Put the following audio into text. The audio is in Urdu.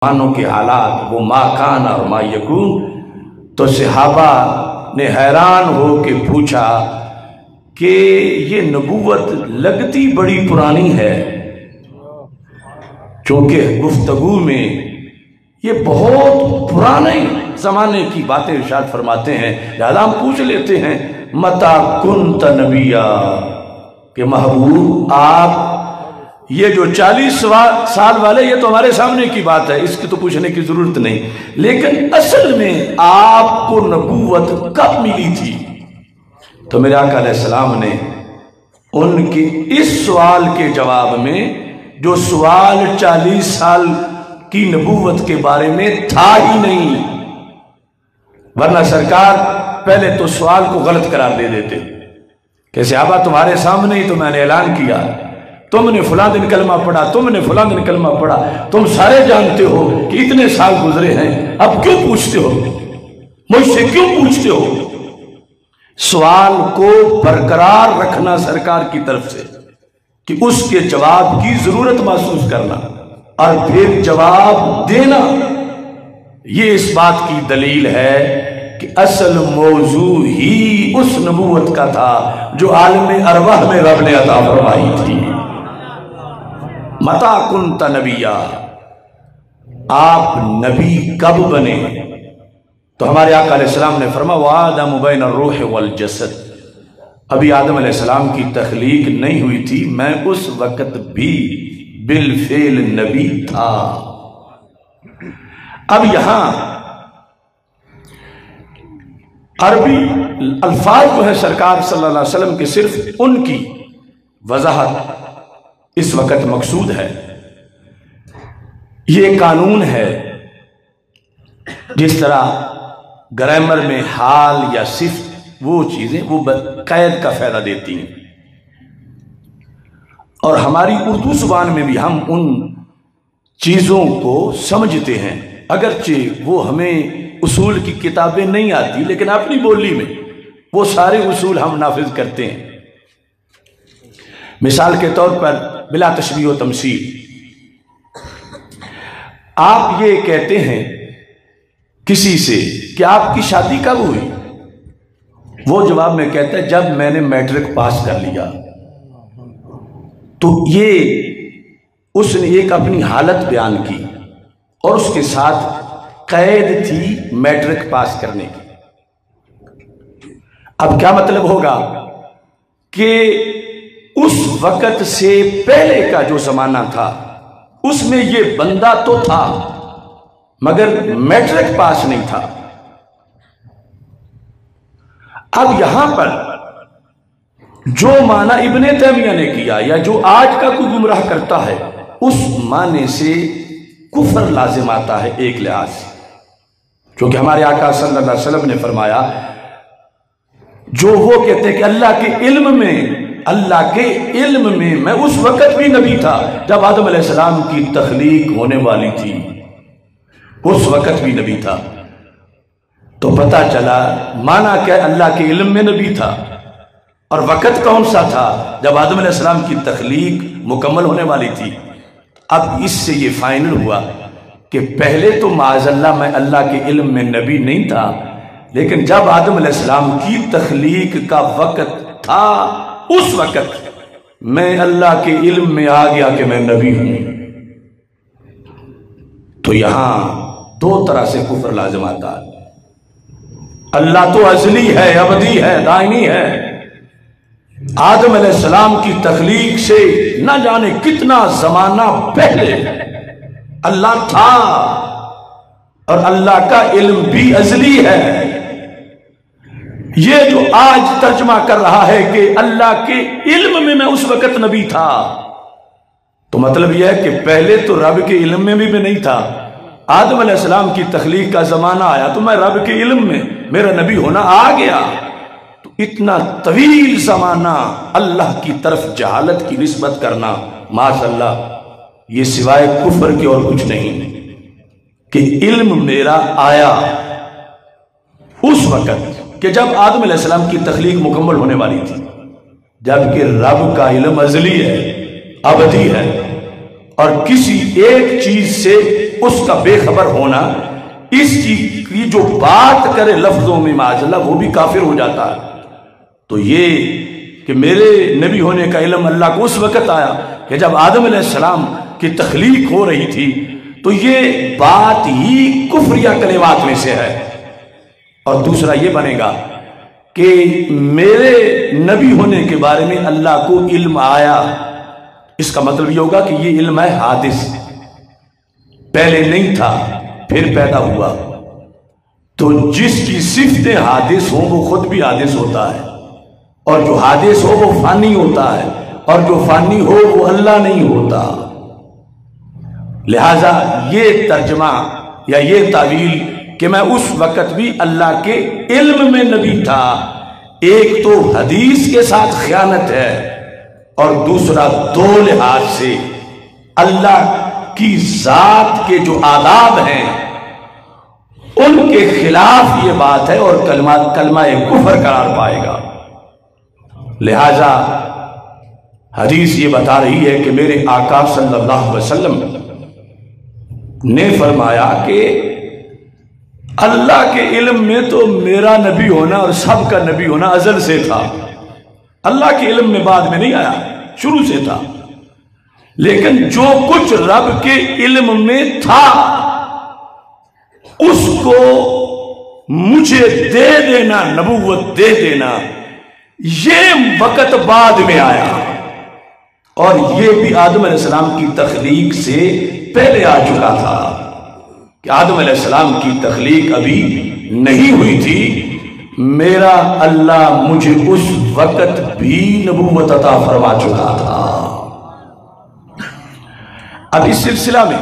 مسلمانوں کے حالات وہ ما کان اور ما یکون، تو صحابہ نے حیران ہو کے پوچھا کہ یہ نبوت لگتی بڑی پرانی ہے، چونکہ گفتگو میں یہ بہت پرانے زمانے کی باتیں ارشاد فرماتے ہیں، لہذا ہم پوچھ لیتے ہیں متا کنت نبیا، کہ محبوب آپ یہ جو 40 سال والے یہ تو ہمارے سامنے کی بات ہے، اس کی تو پوچھنے کی ضرورت نہیں، لیکن اصل میں آپ کو نبوت کب ملی تھی؟ تو میرے آقا علیہ السلام نے ان کے اس سوال کے جواب میں، جو سوال 40 سال کی نبوت کے بارے میں تھا ہی نہیں، ورنہ سرکار پہلے تو سوال کو غلط قرار دے دیتے کہ صحابہ تمہارے سامنے ہی تو میں نے اعلان کیا، تم نے فلاں دن کلمہ پڑھا، تم نے فلاں دن کلمہ پڑھا، تم سارے جانتے ہو کہ اتنے سال گزرے ہیں، اب کیوں پوچھتے ہو؟ مجھ سے کیوں پوچھتے ہو؟ سوال کو برقرار رکھنا سرکار کی طرف سے کہ اس کے جواب کی ضرورت محسوس کرنا اور پھر جواب دینا، یہ اس بات کی دلیل ہے کہ اصل موضوع ہی اس نبوت کا تھا جو عالم ارواح میں رب نے عطا فرمائی تھی۔ متا کنت نبیا، آپ نبی کب بنے؟ تو ہمارے آقا علیہ السلام نے فرمایا وآدم بین الروح والجسد، ابھی آدم علیہ السلام کی تخلیق نہیں ہوئی تھی، میں اس وقت بھی بالفعل نبی تھا۔ اب یہاں عربی الفاظ جو ہے سرکار صلی اللہ علیہ وسلم کے صرف ان کی وضاحت اس وقت مقصود ہے۔ یہ قانون ہے، جس طرح گرامر میں حال یا صفت وہ چیزیں وہ قید کا فائدہ دیتی ہیں، اور ہماری اردو زبان میں بھی ہم ان چیزوں کو سمجھتے ہیں، اگرچہ وہ ہمیں اصول کی کتابیں نہیں آتی، لیکن اپنی بولی میں وہ سارے اصول ہم نافذ کرتے ہیں۔ مثال کے طور پر بلا تشبیہ و تمثیل، آپ یہ کہتے ہیں کسی سے کہ آپ کی شادی کب ہوئی؟ وہ جواب میں کہتا ہے جب میں نے میٹرک پاس کر لیا۔ تو یہ اس نے ایک اپنی حالت بیان کی اور اس کے ساتھ قید تھی میٹرک پاس کرنے کی۔ اب کیا مطلب ہوگا کہ اس وقت سے پہلے کا جو زمانہ تھا اس میں یہ بندہ تو تھا مگر میٹرک پاس نہیں تھا۔ اب یہاں پر جو معنی ابن تیمیہ نے کیا یا جو آج کا کوئی گمراہ کرتا ہے، اس معنی سے کفر لازم آتا ہے ایک لحاظ سے، کیونکہ ہمارے آقا صلی اللہ علیہ وسلم نے فرمایا جو وہ کہتے ہیں کہ اللہ کے علم میں میں اس وقت بھی نبی تھا جب آدم علیہ السلام کی تخلیق ہونے والی تھی، اس وقت بھی نبی تھا۔ تو پتہ چلا مانا کہ اللہ کے علم میں نبی تھا، اور وقت کون سا تھا؟ جب آدم علیہ السلام کی تخلیق مکمل ہونے والی تھی۔ اب اس سے یہ فائنل ہوا کہ پہلے تو معاذ اللہ میں اللہ کے علم میں نبی نہیں تھا، لیکن جب آدم علیہ السلام کی تخلیق کا وقت تھا اس وقت میں اللہ کے علم میں آ گیا کہ میں نبی ہوں۔ تو یہاں دو طرح سے کفر لازم آتا ہے۔ اللہ تو ازلی ہے، ابدی ہے، دائمی ہے، آدم علیہ السلام کی تخلیق سے نہ جانے کتنا زمانہ پہلے اللہ تھا، اور اللہ کا علم بھی ازلی ہے۔ یہ جو آج ترجمہ کر رہا ہے کہ اللہ کے علم میں اس وقت نبی تھا، تو مطلب یہ ہے کہ پہلے تو رب کے علم میں بھی نہیں تھا، آدم علیہ السلام کی تخلیق کا زمانہ آیا تو میں رب کے علم میں میرا نبی ہونا آ گیا۔ تو اتنا طویل زمانہ اللہ کی طرف جہالت کی نسبت کرنا معاذ اللہ، یہ سوائے کفر کے اور کچھ نہیں، کہ علم میرا آیا اس وقت کہ جب آدم علیہ السلام کی تخلیق مکمل ہونے والی تھی، جبکہ رب کا علم ازلی ہے، ابدی ہے، اور کسی ایک چیز سے اس کا بے خبر ہونا، اس چیز کی جو بات کرے لفظوں میں معاذ اللہ وہ بھی کافر ہو جاتا ہے۔ تو یہ کہ میرے نبی ہونے کا علم اللہ کو اس وقت آیا کہ جب آدم علیہ السلام کی تخلیق ہو رہی تھی، تو یہ بات ہی کفریہ کلمات میں سے ہے۔ اور دوسرا یہ بنے گا کہ میرے نبی ہونے کے بارے میں اللہ کو علم آیا، اس کا مطلب یہ ہوگا کہ یہ علم ہے حادث، پہلے نہیں تھا پھر پیدا ہوا۔ تو جس کی صفتیں حادث ہوں وہ خود بھی حادث ہوتا ہے، اور جو حادث ہو وہ فانی ہوتا ہے، اور جو فانی ہو وہ اللہ نہیں ہوتا۔ لہذا یہ ترجمہ یا یہ تعویل کہ میں اس وقت بھی اللہ کے علم میں نبی تھا، ایک تو حدیث کے ساتھ خیانت ہے، اور دوسرا دو لحاظ سے اللہ کی ذات کے جو آداب ہیں ان کے خلاف یہ بات ہے، اور کلمہ کفر قرار پائے گا۔ لہذا حدیث یہ بتا رہی ہے کہ میرے آقا صلی اللہ علیہ وسلم نے فرمایا کہ اللہ کے علم میں تو میرا نبی ہونا اور سب کا نبی ہونا ازل سے تھا، اللہ کے علم میں بعد میں نہیں آیا، شروع سے تھا۔ لیکن جو کچھ رب کے علم میں تھا اس کو مجھے دے دینا، نبوت دے دینا، یہ وقت بعد میں آیا، اور یہ بھی آدم علیہ السلام کی تخلیق سے پہلے آ چکا تھا کہ آدم علیہ السلام کی تخلیق ابھی نہیں ہوئی تھی، میرا اللہ مجھے اس وقت بھی نبوت عطا فرما چکا تھا۔ اب اس سلسلہ میں